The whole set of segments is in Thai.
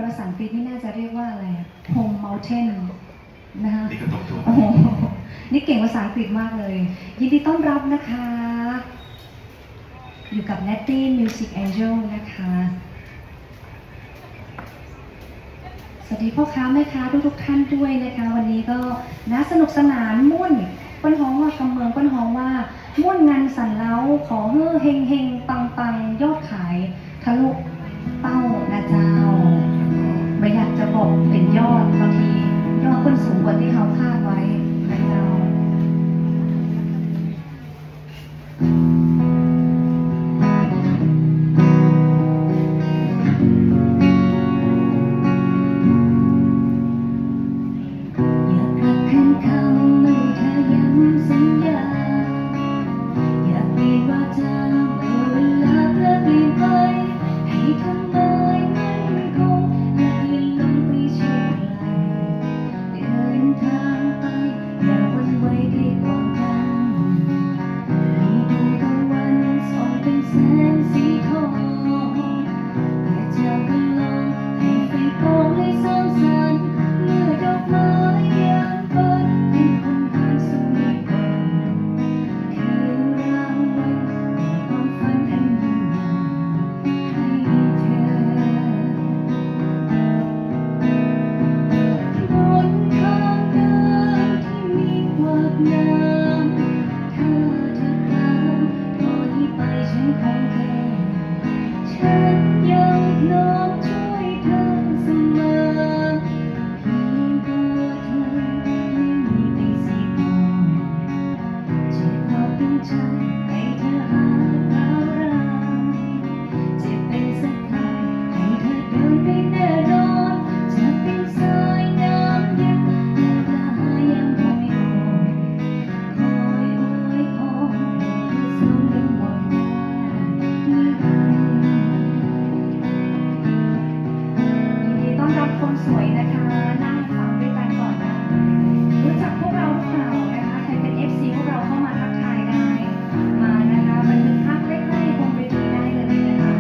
ภาษาอังกฤษนี่น่าจะเรียกว่าอะไร Home Mountain นะคะ นี่ก็ตรงตัว โอ้โหนี่เก่งภาษาอังกฤษมากเลย ยินดีต้อนรับนะคะ อยู่กับ Natty Music Angel นะคะ สวัสดีพ่อค้าแม่ค้าทุกท่านด้วยนะคะ วันนี้ก็น่าสนุกสนานม่วนป้นฮ้องว่ากำเมืองป้นฮ้องว่าม่วนงานสันเล้าขอเฮ้อเฮงเฮงปังปังยอดขายทะลุเป้านะเจ้าไม่อยากจะบอกเป็นยอดบางทียอดคนสูงกว่าที่เขาคาดไว้นะเจ้าสวยนะคะนั่งฟังด้วยกันก่อนนะรู้จักพวกเราหรือเปล่านะคะใครเป็น FC พวกเราเข้ามาทักทายได้มานะคะบันทึกภาพใกล้ๆบนเวทีได้เลยนะคะ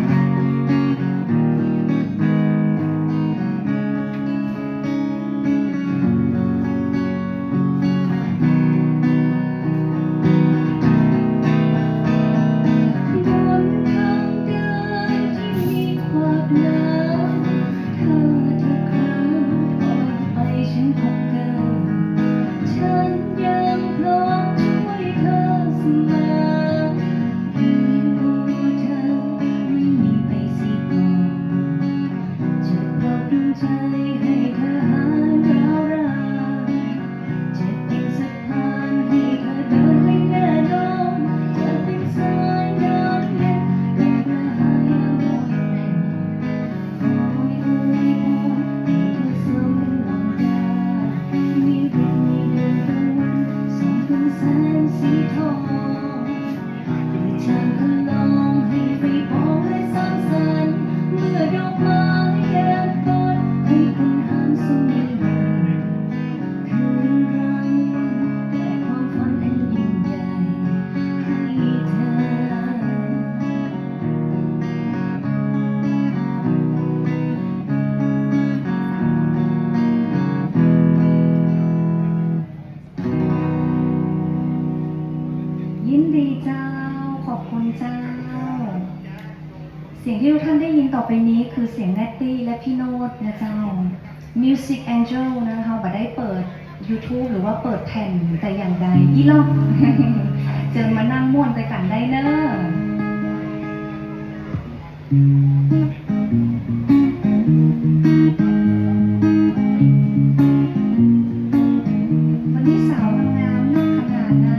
ยินดีเจ้าขอบคุณเจ้าเสียงที่ทุกท่านได้ยินต่อไปนี้คือเสียงแนตตี้และพี่โน้ตนะเจ้า Music Angel นะคะบ่ได้เปิด YouTube หรือว่าเปิดแผ่นแต่อย่างใดอีหรอก เจอมานั่งม่วนไปกันได้เนอะวันนี้สาวงามๆนั่งขนาดนะ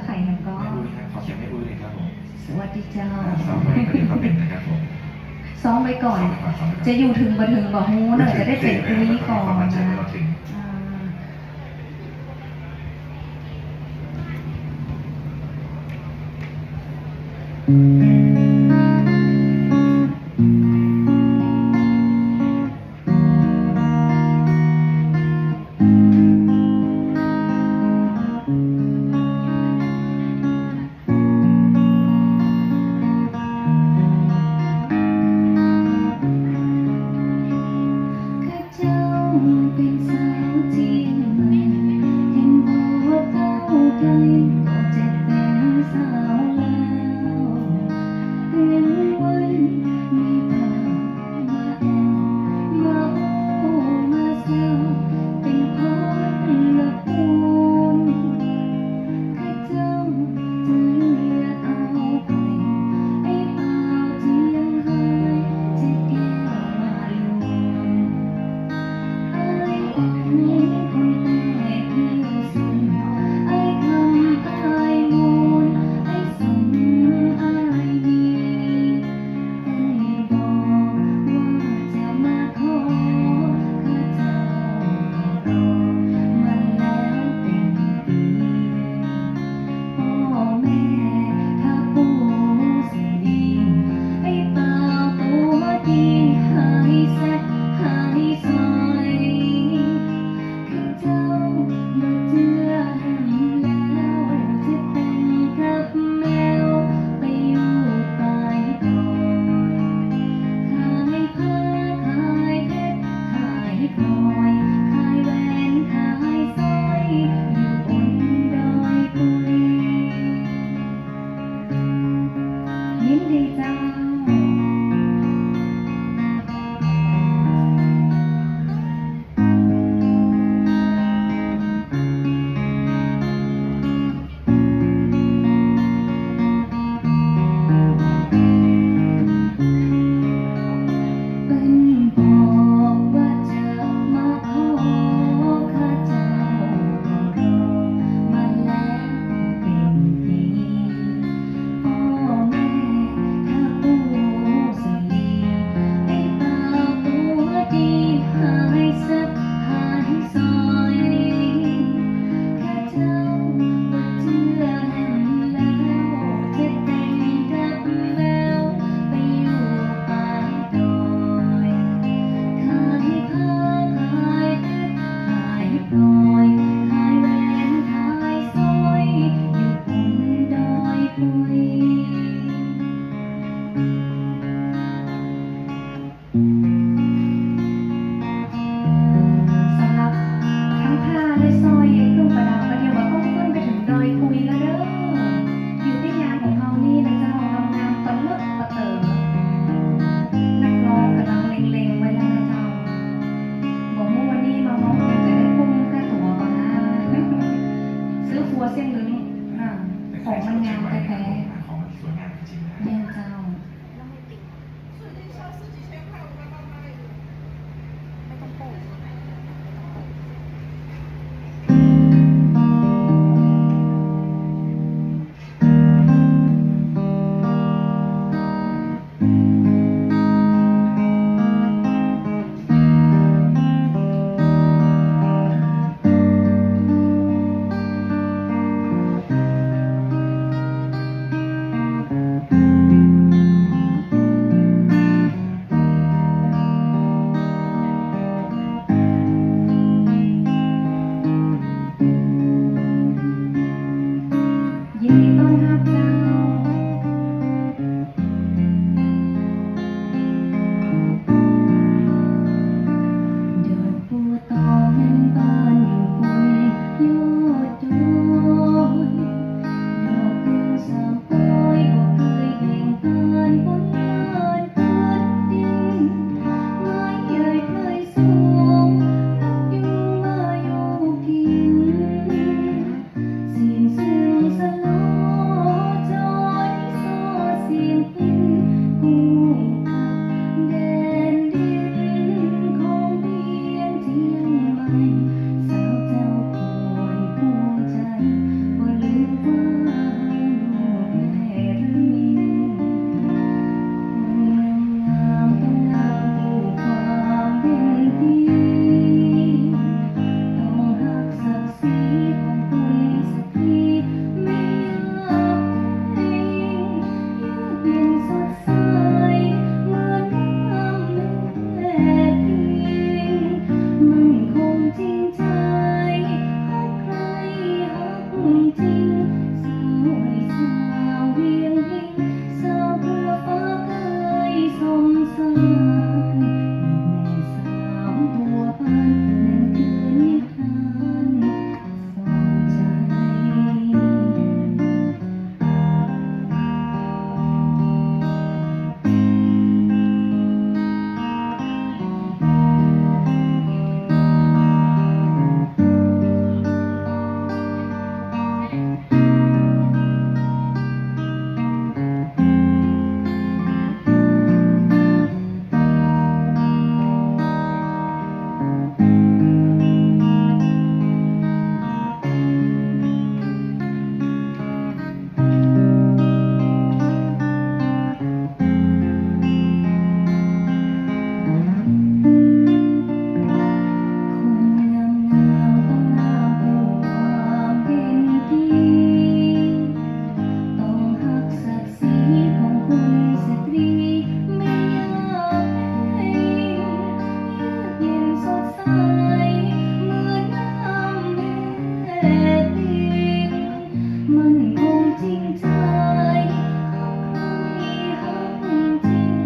ไข่มันก็ ไม่รู้นะครับขอเสียงไม่รู้เลยครับผม สวัสดีเจ้า ซ้อมไว้ก็เดี๋ยวก็เป็นนะครับผม ซ้อมไว้ก่อน ซ้อมไว้ก่อนซ้อมไว้ก่อน จะอยู่ถึงบ่ถึงบ่ฮู้เนอะจะได้เป็นคุยก่อน ความมั่นใจ นะ ว่าเราถึง อ่า ข้าเจ้าเป็นสาวเจียงใหม่เห็นบ่เก้าวไกลก็จะเป็นสาวแล้วเรียนวันมีผ่ามาแอวมาโอ้มาเซลเป็นคนละปูนข้าเจ้าจะเลือกเอาไปไอ้เปล่าเจียงไฮ้จะแก้วมาลวง ไอ้คนใต้ที่สุดไอ้คำไอ้มูลไอ้สมไอ้ดีไอ้บอกว่าจะมาขอข้าเจ้ารอมันแล้วเป็นปีพ่อแม่ถ้าผู้สิ่งดีไอ้เปล่าตัวดีหายสักหายซอย ข้าเจ้ามาเจือแหมแล้วจะแต่งกับแมวไปอยู่ปลายดอยขายผ้าขายเพชรขายพลอยขายแหวนขายสร้อยอยู่บนดอยปุยยิ้มดีเจ้า เป็นบอกว่าจะมาขอข้าเจ้ารอมาแล้วเป็นปีพ่อแม่ถ้าผู้สลีไอ้เปล่าตัวดีหายสักหายซอยข้าเจ้าบ่เชื่อแหมแล้วจะแต่งกับแมวไปอยู่ปลายดอย ขายผ้าขายเพชรขายพลอยขายแหวนขายสร้อยอยู่บนดอยปุยสำหรับทั้งผ้าและสร้อยเครื่องประดับก็เดี๋ยวว่าต้องขึ้นไปถึงดอยปุยแล้วเด้ออยู่ที่งานของเขานี่นะเจ้างามๆตะเลิศตะเตอนักร้องกำลังเล็งๆไว้แล้วนะเจ้า บอกว่าวันนี้มาร้องเพลงจะได้คุ้มค่าตั๋วก่อนนะ ซื้อฟัวเส้นลึงอ่าของมันงามแท้ ของมันสวยงามจริงๆนะ ๆแม่เจ้า ยินดีต้อนรับเจ้า ดอกบัวตองนั้นบานอยู่บนยอดดอยดอกเรืองสามปอยบ่เคยเบ่งบานบนลานเกิดดินไม้ใหญ่เคยสูงพักยุงมาอยู่กิน เสียงซึ่งสลอจอยซอเสียงพินหูกับแดนดินของเพียงเทียงใหม่สาวเจ้าควรภูมิใจบ่ลืมว่า จริงใจหักใครหักจริง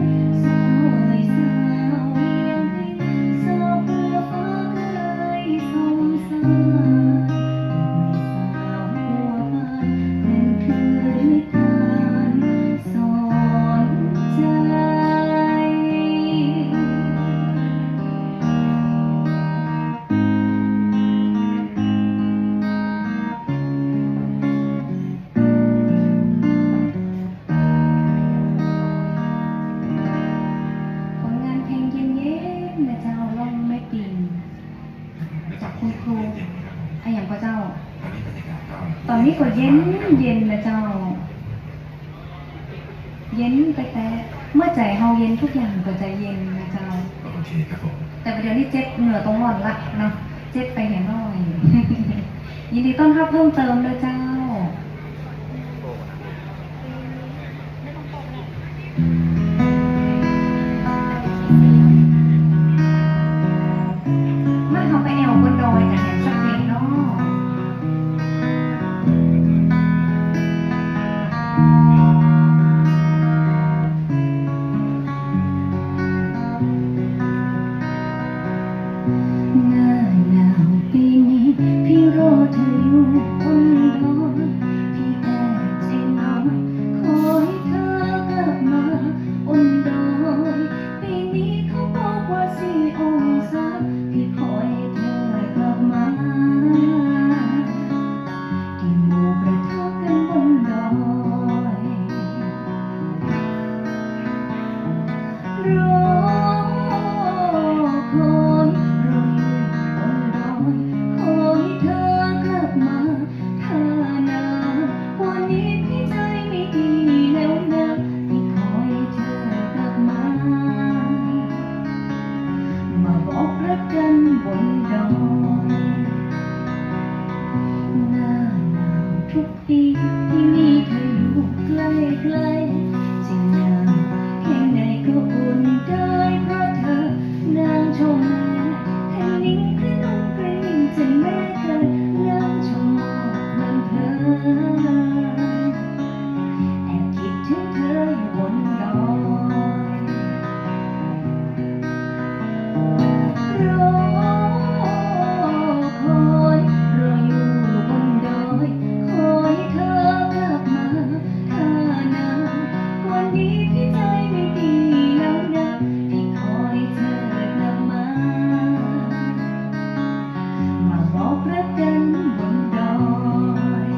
สาวเอ่ยสาวเวียงพิงสาวเพื่อฟ้าเคยสงสารสาวหัวบานเป็นคือนิทานสอนใจ ผลงานเพลงเย็นๆนะเจ้าล่องไม่ปิง และจากคุณครูเย็นนะครับผม อะอย่างพระเจ้า ตอนนี้บรรยากาศก็ ตอนนี้ก็เย็นเย็นนะเจ้า เย็นแต่เมื่อใจเฮาเย็นทุกอย่างก็จะเย็นนะเจ้า โอเคครับผม แต่ประเดี๋ยวนี้เจ็บเหงื่อตรงหล่อนละเนาะเจ็บไปเห็นหน่อย ยินดีต้อนรับเพิ่มเติมเลยเจ้า มันเขาไปแอวบนดอยกันเนี่ยสักเพลงเนาะ หน้าหนาวปีนี้พี่รอเธออยู่บนดอยพี่แอบใจน้อยคอยเธอกลับมาบนดอยปีนี้เขาบอกว่า4 องศาพี่คอยเธอกลับมาที่หมู่กระทะกันบนดอยรอคอยรออยู่บนดอยขอให้เธอกลับมาถ้านานวันนี้พี่ใจไม่ดีแล้วนะพี่ขอให้เธอกลับมา มาบอกรักกันบนดอยหน้าหนาวทุกปีที่มีเธออยู่ใกล้ๆจะหนาวแค่ไหนก็อุ่นได้เพราะเธอนางชมแม่แค่นิ่งกระนุ่งกระนิ่งจะแม่เกินนางชมมองเพลินแอบคิดถึงเธออยู่บนดอย รอคอยรออยู่บนดอยคอยเธอกลับมาถ้านานวันนี้พี่ใจไม่ดีแล้วนะพี่คอยเธอกลับมา มาบอกรักกันบนดอย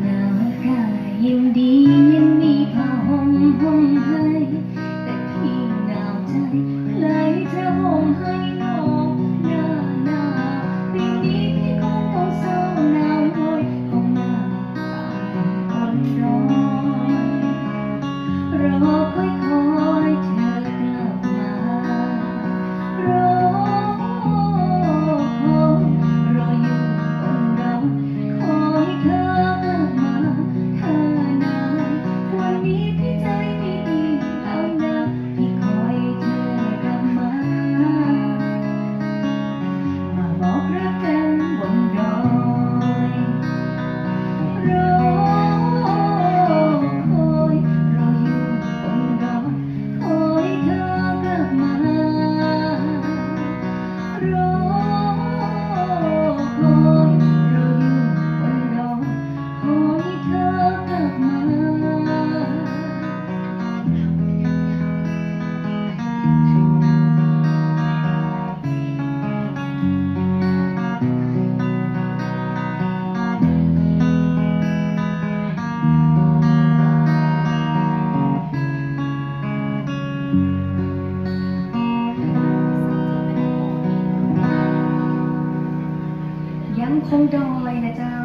หนาวกายยังดียังมีผ้าห่มให้แต่พี่หนาวใจใครจะห่มให้น้องหน้าหนาวปีนี้พี่คงต้องเศร้าหนาวหน่อยคงหน้าตายบนดอยรอคอยเธอกลับมารอคอยรออยู่บนดอยขอให้เธอกลับมาถ้านานวันนี้พี่ใจไม่ดีแล้วนะพี่คอยเธอกลับมา มาบอกรักกันบนดอยรอคอยรออยู่บนดอยขอให้เธอกลับมารอคอยรออยู่บนดอยขอให้เธอกลับมา ยังคงดอยนะเจ้า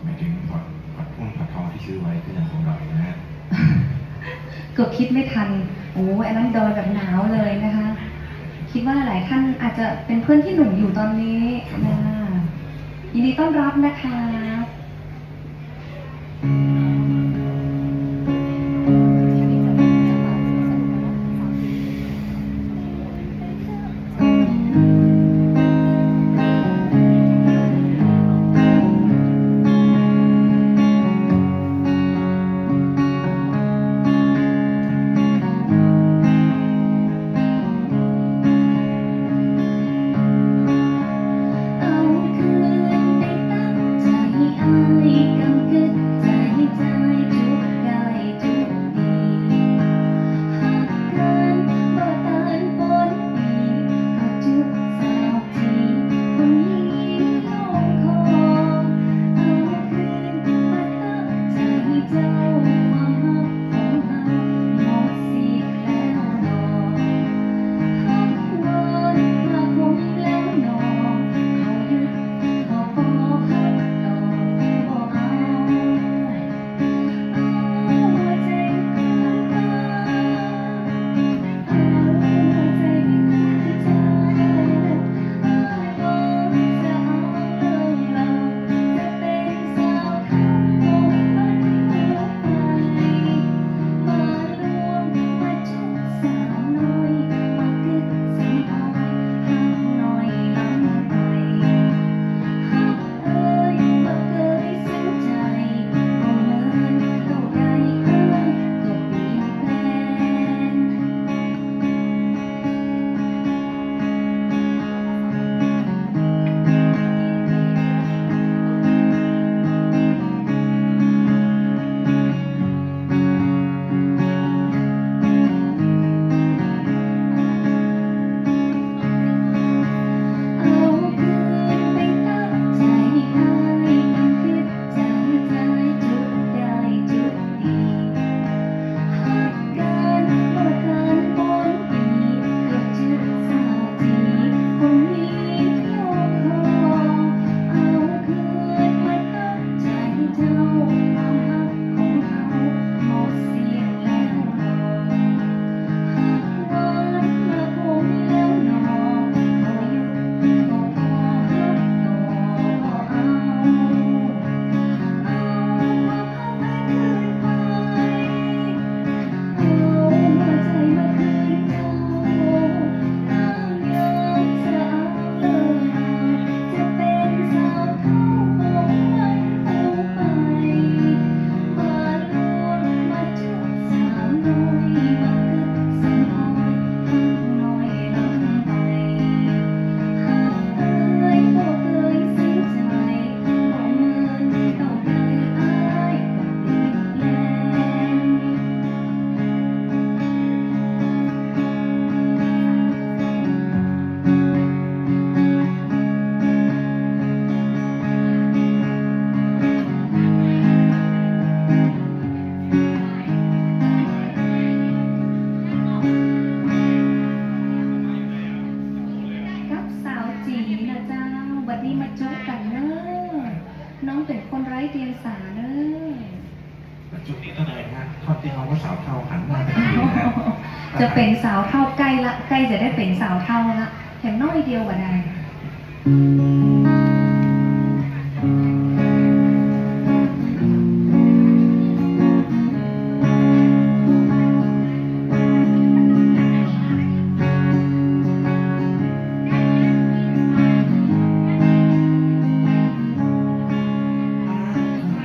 หมายถึงผัดพุ่งผัดทองที่ซื้อไว้ก็ยังคงดอยนะฮะ เกือบคิดไม่ทัน โอ้อันนั้นดอยแบบหนาวเลยนะคะ ค คิดว่าหลายๆท่านอาจจะเป็นเพื่อนที่หนุ่มอยู่ตอนนี้ ครับ นะยินดีต้อนรับนะคะ เอาคืนไปตั้งใจอายกำกึดใจใจจุกได้จุกดีหักกันบ่ตานปนปีก็จุกสาวทีคนยิงลงคอเอาคืนมาตั้งใจเจ้าความรักของเราหมดสิทธิ์แล้วหนอ หักวันมาคงแล้วหนอเขายึดเขาก็หักต่อบ่เอาหัวใจคืนมาเอาหัวใจคืนเจ้าเอาจะเอาเรื่องเราจะเป็นสาวทำบ่มันหัวไปมาลวงมาจุกสาวน้อยมากึกสังอ้อยหักน้อยลำไปหักเอ้ยบ่เคยสิ้นใจบ่เหมือนเท่าใดเอ้ยก็เปลี่ยนแปลง เอาคืนไปตั้งใจอายมันคือใจใจจุดได้จุดดีหักกันบ่กันปนปีก็จุดสาวทีคนนี้ลงคอเอาคืนมาตั้งใจเจ้าความรักของเราหมดเสียแล้วหนอ หักวันมาคงแล้วหนอเขายึดเขาก็หักต่อบ่เอาเอาความรักคืนไปเอาหัวใจมาคืนเจ้าเอายังจะเอาเลยจะเป็นสาวเท่าของมันเอาไป มาลวงมาจุกสาวน้อยมากึกสังอ้อยหักน้อยลำไปหักเอ้ยบ่เคยสิ้นใจบ่เหมือนเท่าใดอ้ายก็เปลี่ยนแปลง กับสาวจีนะเจ้าวันนี้มาจุกกันเนอะน้องเป็นคนไร้เดียงสาเนอะ แต่จุดนี้ต้องเลยนะท่อนที่เขาว่าสาวเทาหันหน้าไปทางนี้นะ จะเป็นสาวเท่าใกล้ละใกล้จะได้เป็นสาวเท่าละแค่น้อยเดียวกว่าได้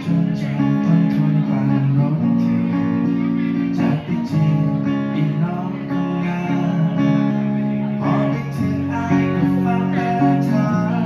จนจำต้องทนฟังรถที่จะไปจีบอีน้องข้างหน้าพอได้ถึงอายก็ฟังแต่ทาง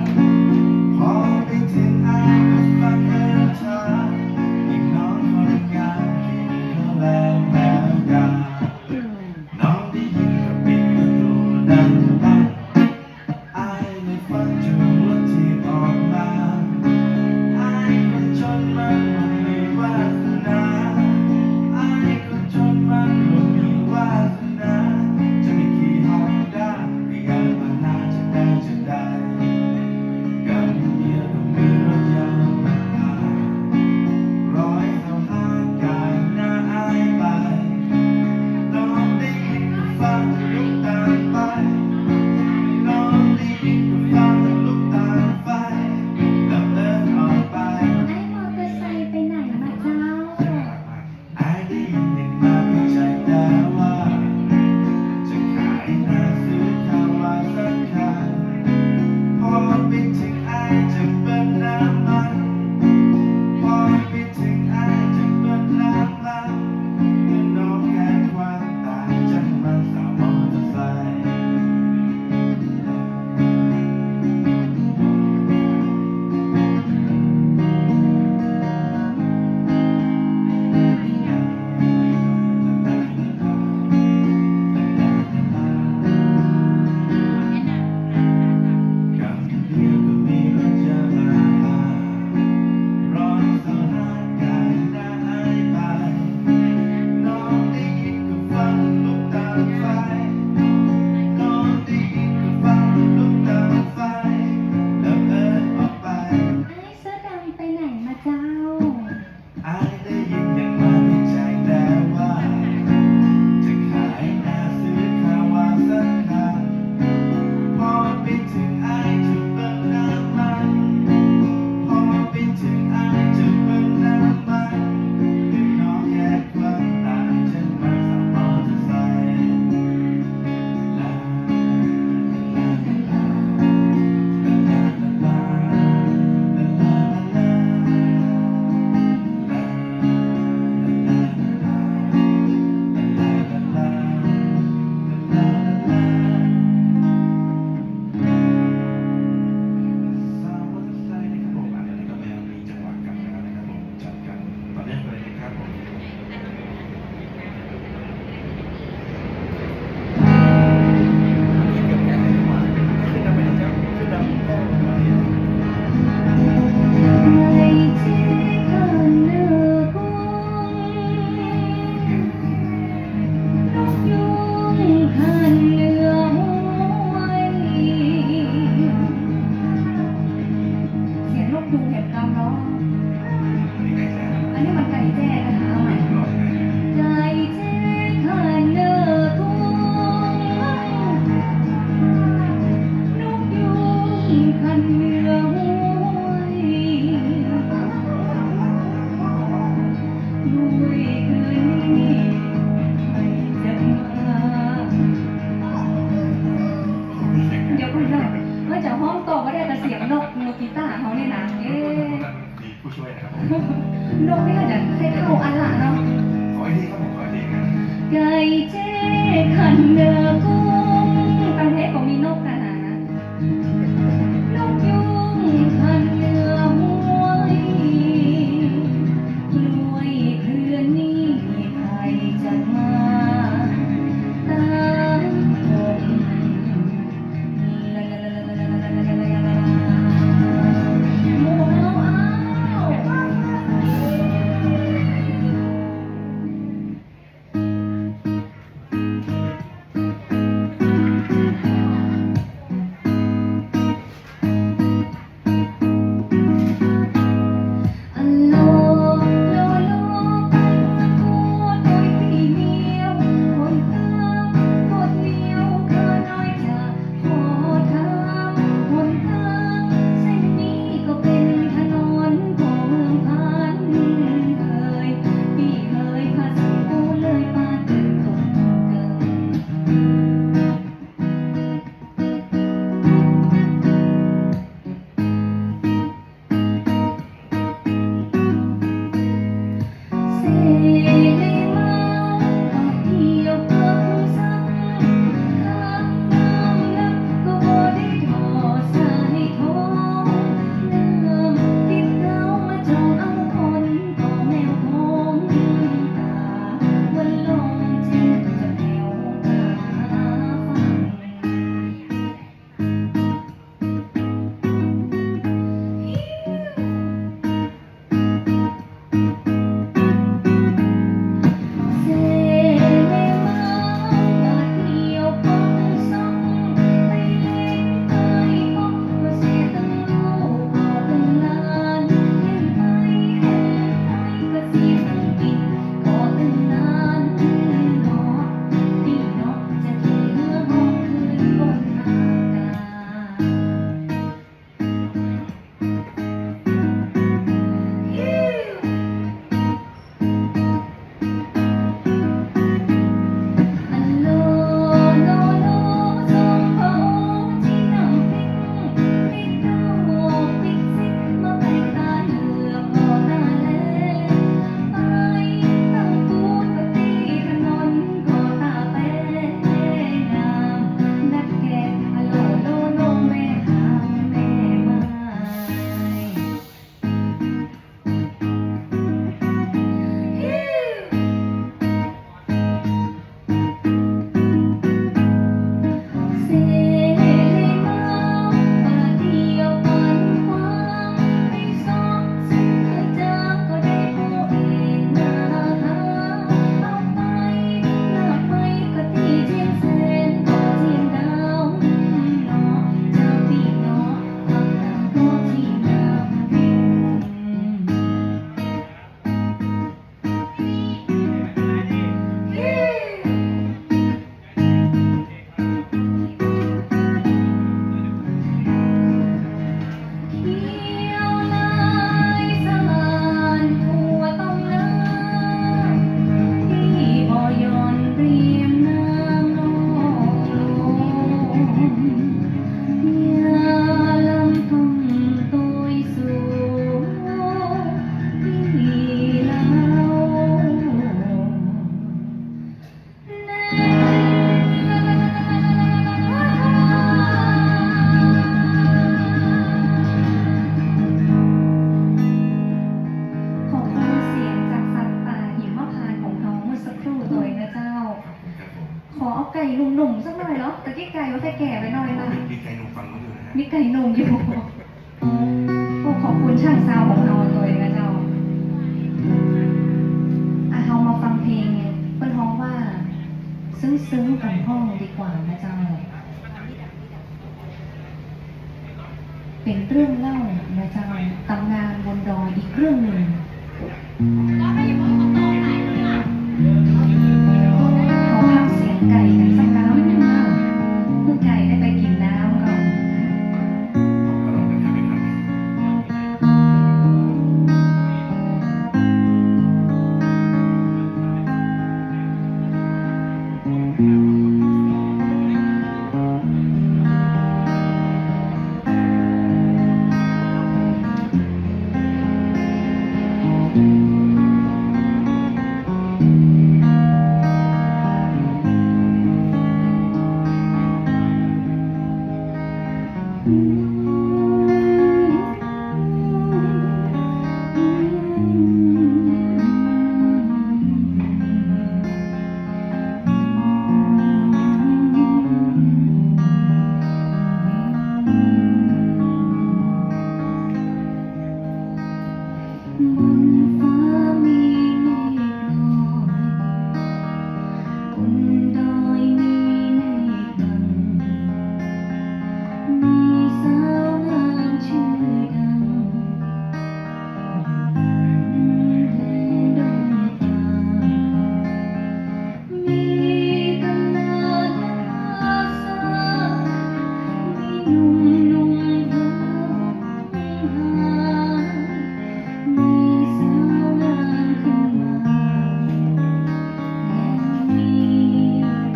ห้องต่อก็ได้แต่เสียงนกกีตาร์เขาเนี่ยนะเอ๊ะ ดีผู้ช่วยนะครับ นกนี่อาจจะให้เท่าอันละเนาะ ขอให้ดีครับผมขอให้ดีนะ ไก่เจ๊ขันเดือกุ้งประเทศก็มีนกนะนกยุงขันเดือหวยรวยเพื่อนนี่ใครจะมาตามผมลาลาลาลาลาลาลาลาลาลาหมูเอาอัลโลโลโลตัวตัวที่เหนียวคนตามกดเหนียวก็น้อยจะขอทางหนทางเส้นนี้ก็เป็นถนนของเมืองพันเคยพี่เคยพาสิวเลยปาตึงตรงเกิน เสรีมาเที่ยวเมืองสังทางน้ำนักก็บ่ได้ทอสายทองน้ำติดเงามาจองเอาคนก็แมวของตาวันลงจึงจะแนวตาฟัง เสรีมาเที่ยวปองส่องไปเล่นไปพบก็เสียตั้งลูกก็ตั้งหลานเห็นไปเห็นไปก็เสียตั้งกินก็ตั้งนานเนาะพี่เนาะจะขี่เรือห้องคืนบนอากาศ อัลโลโลโลทรงพระองค์ที่นำพริกปิดโลกปิดสิ้นมาไปตาเหลือกมองหน้าแลไปตั้งปูนปฏิถนนก็ตาแป้งามนักแก่อัลโลโลโลแม่หางแม่ไม้ เสรีมาเที่ยวปันกว้างไปสองซื้อจากก็ได้ผู้เอกหน้าหาเอาไปหน้าไปก็ตีเจียงแสนก็เจียงดาวเนาะจากพี่เนาะทำตามก็ที่น้ำพริก เที่ยวลายสานทั่วต้องน้ำที่บ่ย้อนเรียมน้ำนองลงยาลำทุ่งตุยสูงพี่เล่าแน่ขอบคุณเสียงจากสัตว์ป่าหิมพานต์ของเขาเมื่อสักครู่ตัวเองนะเจ้า ครับผม ขอเอาไก่หนุ่มๆสักหน่อยเนาะตะกี้ไก่ว่าแก่ๆไปหน่อยนะ มีไก่นุ่มฟังเขาอยู่นะฮะ มีไก่หนุ่มอยู่โอ้ขอบคุณช่างซาวของเราตัวเองนะเจ้าเรามาฟังเพลงเปิ้นร้องว่า ซึ้งๆของห้องดีกว่านะเจ้า เป็นเรื่องเล่านะเจ้าตำนานบนดอยอีกเรื่องหนึ่ง ขอพักเสียงไก่กันสักน้ำหนึ่งค่ะเพื่อไก่ได้ไปกินน้ำก่อน อร่อยกันแทบไม่ทัน เ หนุ่มหนุ่มหามีสาวงามขึ้นมาแล้วมีดัง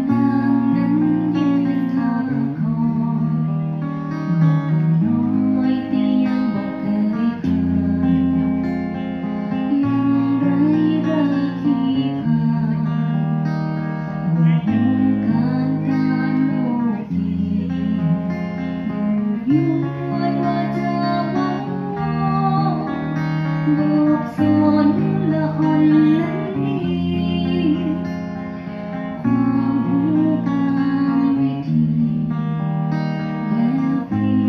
นางนั้นยืนท่าคอยน้อยแต่ยังบ่เคยผ่านยังไร้ราคีผ่าน การโลกที่อยู่วันว่าจะมองบอกสอนละอ่อนนั้นนี้ความรู้การวิธีแล้วพี่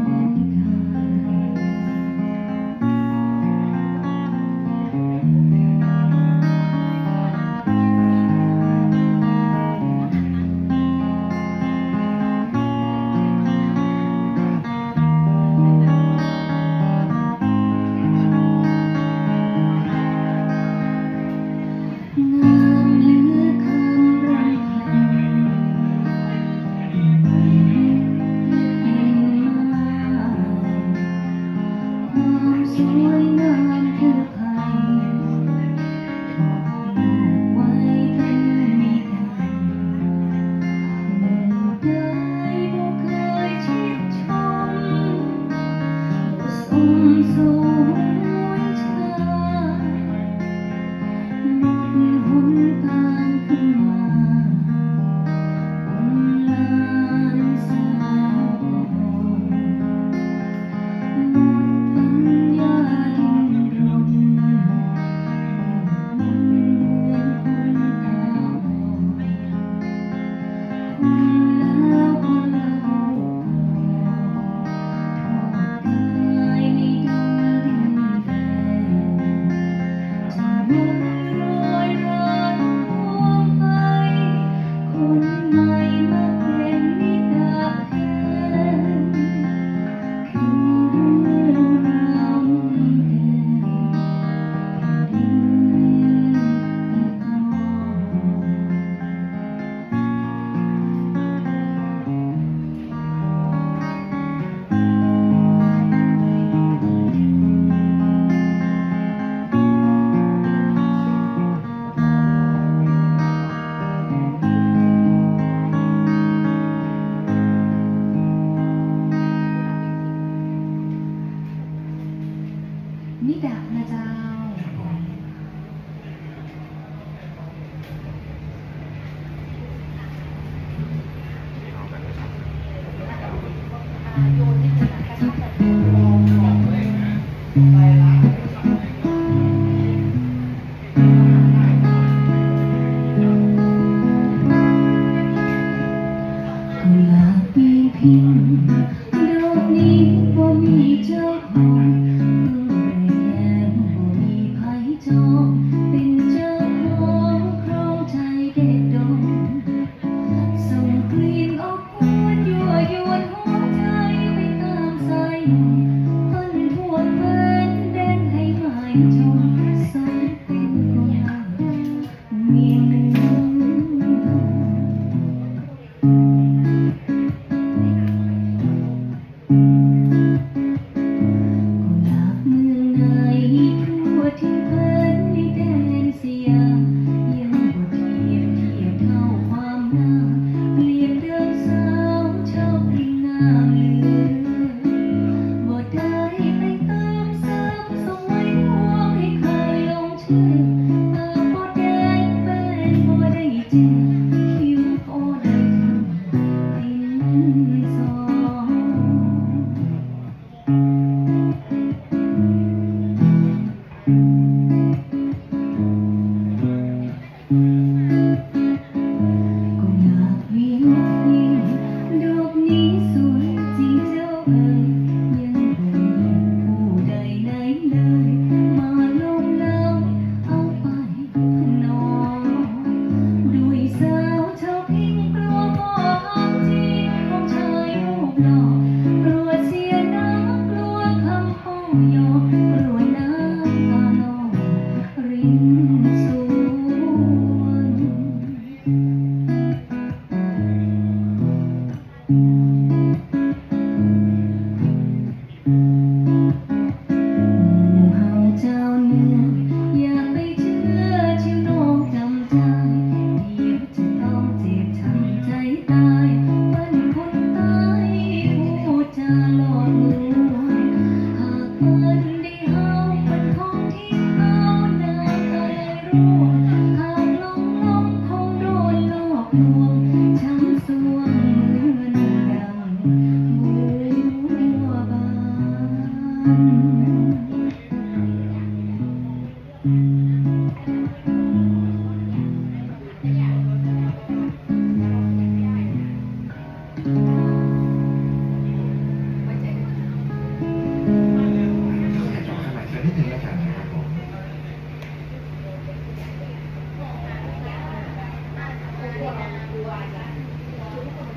เหมือนงามเหลือคำรำพันเป็นมาความสวยงามคือไผ่ถูกปลูกไว้เป็นนิทานหมู่ใดบ่เคยชิดชมสมสู่หัวใจหนทางขึ้นมาบนลานสาวหมดปัญญาดิ้นรนเหมือนคนตาบอดคนแล้วคนละหูทอดกายในดงดินแดนจะวนรอยรันห่วงไปคนใหม่มาเป็นนิดาแทนคือเรื่องราวเมืองแดนดินอีกอ่อนนิดานะเจ้า กุหลาบปีนพิงดอกนี้บ่มีเจ้าของเพิ่งแรกแย้มบ่มีไผจองเป็นเจ้าของครองใจเด็ดดงส่งกลิ่นอบอวลยั่วยวนหัวใจไปตามสายลมเพิ่นทั่วแคว้นแดนให้หมายชมสมเป็นกุหลาบเมียงหนึ่ง กุหลาบเมืองไหนทั่วที่เพิ่นในแดนสยามยังบ่เทียบเท่าความงามเปรียบดังสาวชาวกลิ่นงามเหลือบ่ได้ไปตามซ้ำส่งไว้ห่วงให้ใครลงเชื่อตาบ่แดงเป็นบ่ได้เจอคิ้วบ่ได้ทำดินสอ กุหลาบเวียงพิงดอกนี้สวยจริงเจ้าเอ๋ยยังบ่มีผู้ใดไหนเลยมาลงเล่าเอาไปพนอด้วยสา ลวงช้ำสวงเหมือนดังบัวบานขยับเข้ามาสักนิดนึงแล้วกันนะครับผม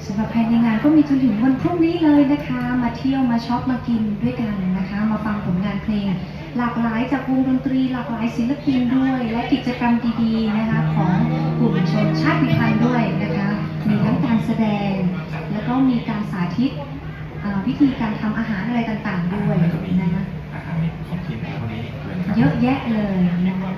สำหรับภายในงานก็มีจนถึงวันพรุ่งนี้เลยนะคะ มาเที่ยวมาช็อปมากินด้วยกันนะคะ มาฟังผลงานเพลง หลากหลายจากวงดนตรีหลากหลายศิลปินด้วย และกิจกรรมดีๆนะคะของกลุ่มชนชาติพันธุ์ด้วยนะคะ มีทั้งการแสดง แล้วก็มีการสาธิตวิธีการทำอาหารอะไรต่างๆด้วย แล้วก็มี นะคะ อาหารของทีมในวันนี้ด้วยนะครับ เยอะแยะเลยนะคะ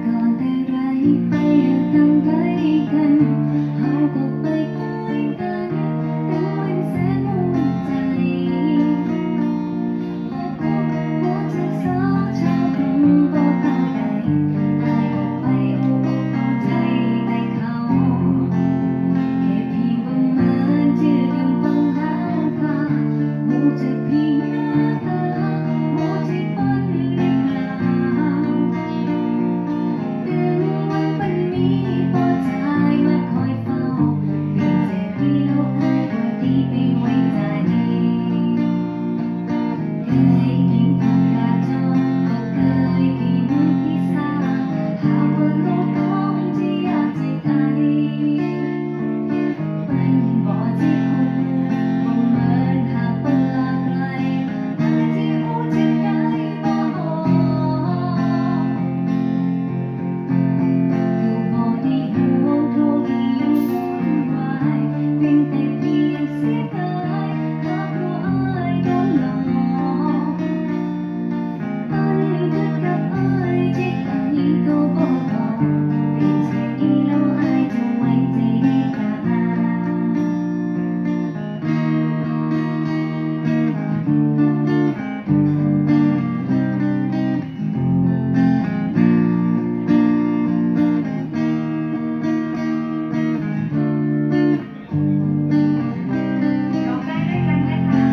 ก่อนแต่ไรไปตั้งไกลกันเฮาก็ไปคุยกันดูเป็นแสนมุ่งใจพอพบหัวใจสาวชาวกรุงบ่เข้าใดอายก็ไปโอ้เข้าใจในเขาแค่เพียงบังเอิญเจอกันฟังหาวค่ะหูจะเพียงหน้าตาหูที่ฝันในคราว ดึงวันเป็นมีพอใจมาคอยเฝ้าเพียงแต่เดียวอายก็ดีไปไว้ใจเคยกินผักกาดจองก็เคยกินพิซซ่าหากว่าโลกของที่อยากจะไกลเป็นบ่ที่คงบ่เหมือนหากเป็นหลากหลายอายที่หูจะได้บ่ออก ก็บ่ได้ห่วงโทษที่ยังวุ่นวายเป็นแต่เพียงเสียดายหากว่าอายโดนหลอกปันคือกับอายที่ใครก็บ่บอกเป็นเช่นนี้แล้วอายจะไว้ใจได้กา ร้องได้ด้วยกันนะคะ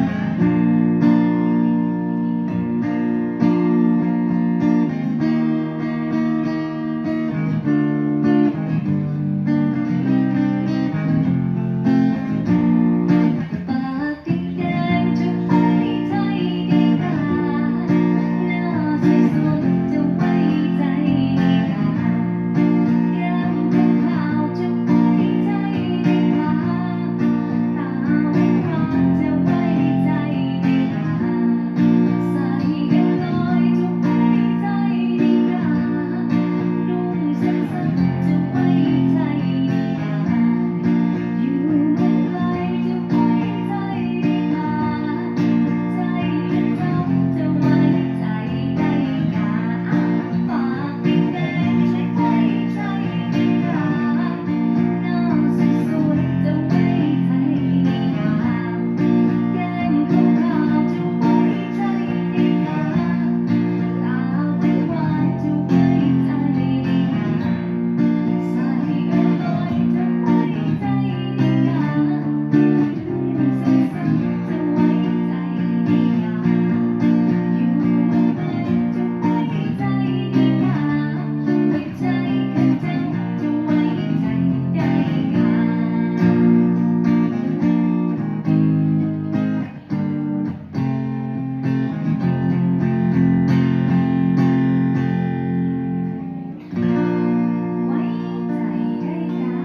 ปากติดแดงจะไว้ใจได้กาหน้าสวยๆจะไว้ใจได้กาแก้มขาวๆจะไว้ใจได้กาตาหวานๆจะไว้ใจได้กาใส่เอ็มลอยจะไว้ใจได้กานุ่งสั้นๆจะไว้ใจได้กา อยู่เมืองไกลจะไว้ใจได้กาใจเจ้าจะไว้ใจได้กาปากติดแดงจะไว้ใจได้กาหน้าสวยๆจะไว้ใจได้กาแก้มขาวๆจะไว้ใจได้กาตาหวานๆจะไว้ใจได้กา ใส่เอ็มลอยจะไว้ใจได้กานุ่งสั้นๆจะไว้ใจได้กาอยู่เมืองไกลจะไว้ใจได้กาไว้ใจแค่เจ้าจะไว้ใจได้กา ไว้ใจได้กา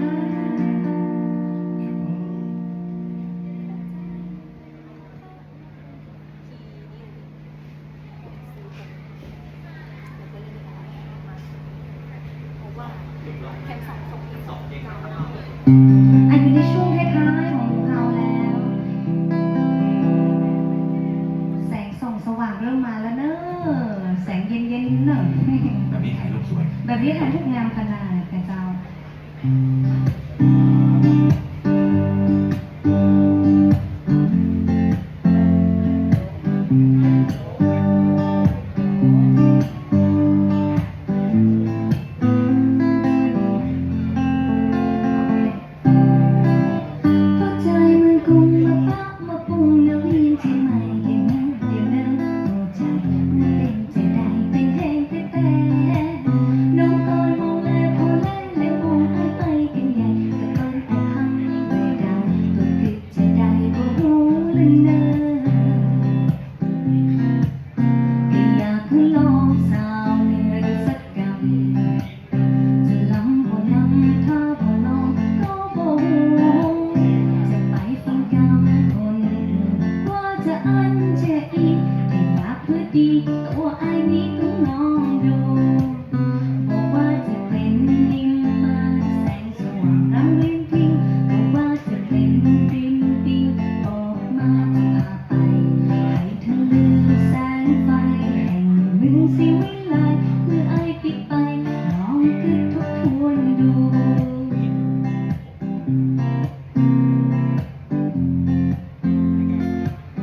อันอยู่ในช่วงท้ายๆของเราแล้ว แสงส่องสว่างเริ่มมาแล้วเนอะแสงเย็นๆ อินเนอร์ แบบนี้ถ่ายรูปสวย แบบนี้ถ่ายรูปงามขนาดแต่เจ้า พอใจมันกุมมาปะมาปุ่มน้ำยินที่ไม่อย่างนั้นอย่างนั้นหัวใจมันเป็นใจได้เป็นแห้งแต่น้องตอนมองแลพอแลแล้วมองไปกันใหญ่แต่ตอนแต่หันไปดาวตัวคิดจะได้บ่หูเลยเนอก็อยากให้ลองสาวเหนือดูสักกำจะล้ำบ่ล้ำถ้าบ่ลองก็บ่หู จะไปฟังกำคนอื่นว่าจะอันจะอีกแต่อยากเพื่อดีตัวไอ้นี้ต้องลองดูบอกว่าจะเป็นนิมมานแสงสว่างรำริงพิงบอกว่าจะเป็นริมปิงบอกมาจะพาไปให้เธอลืมแสงไฟแห่งหนึ่งสิวิไลเมื่อไอ้ปิดไปลองคิดทบทวนดู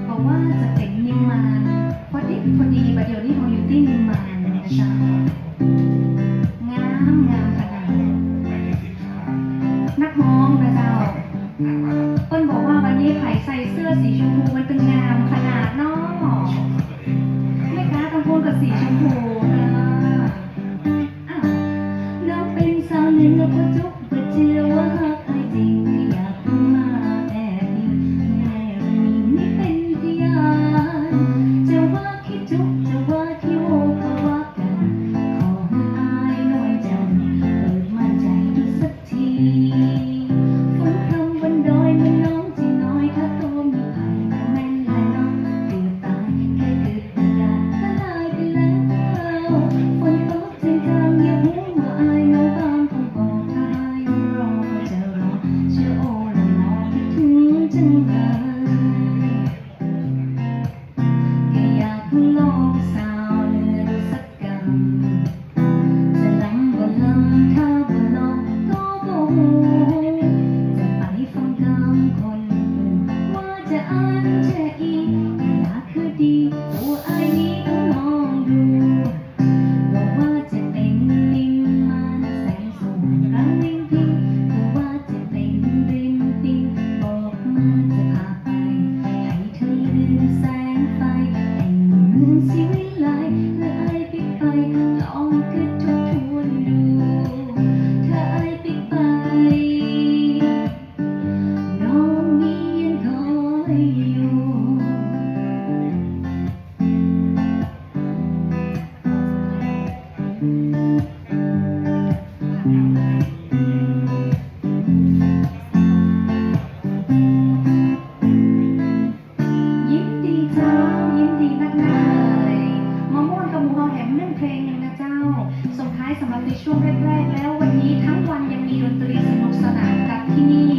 บอกว่าจะเป็นนิมมานพอดีประเดี๋ยวนี้เราอยู่ที่นิมมานนะจ๊ะงามงามขนาด หมายถึงสินค้า นักร้องนะเจ้า อ่านมาแล้ว เปิ้ลบอกว่าวันนี้ไผ่ใส่เสื้อสีชมพูมันเป็นงามขนาดเนาะ ชมตัวเอง ไม่กล้าต้องพูดกับสีชมพูนะอ้าวน้องเป็นสาวเหนือพอจุกประเจือว่าฮักไอ้จริงอยากมาแอบอิงแม่นี่เป็นพยานจะว่าคิดจุกจะว่าที่โวก็ว่ากัน ขอให้อายน้อยจังเปิดมาใจดูสักทีฝนพรำบนดอยมันน้องจีน้อยถ้าตัวมีไผ่ก็แม่นและน้องเกือบตายแค่เกิดวิญญาณละลายไปแล้วฝนตกจริงจังอย่าหูว่าอายน้องบางคงบอกถ้าอายรอจะรอเชื่อโอ้ละน้องคิดถึงจังเลย แค่อยากลองสาวเหนือดูสักกำจะล้ำบ่ล้ำถ้าบ่ลองก็บ่หูจะไปฟังคำคนอื่นว่าจะอันจะอีกอยากคือดีตัวไอ้นี้ต้องลองดูบอกว่าจะเป็นนิมมานแสงสว่างรังริงพิงบอกว่าจะเป็นริมปิงบอกมาจะพาไปให้เธอลืมแสงไฟแห่งเมืองสิวิไลเมื่อไอ้ปิดไปลองคิดทบทวนดูถ้าไอ้ปิดไปน้องนี้ยังคอยอยู่ ยินดีเจ้ายินดีนักเลยมาม่วนกับหมูเฮาแถม1เพลงหนึงนะเจ้าส่งท้ายสำหรับในช่วงแรกๆแล้ววันนี้ทั้งวันยังมีดนตรีสนุกสนานกับที่นี่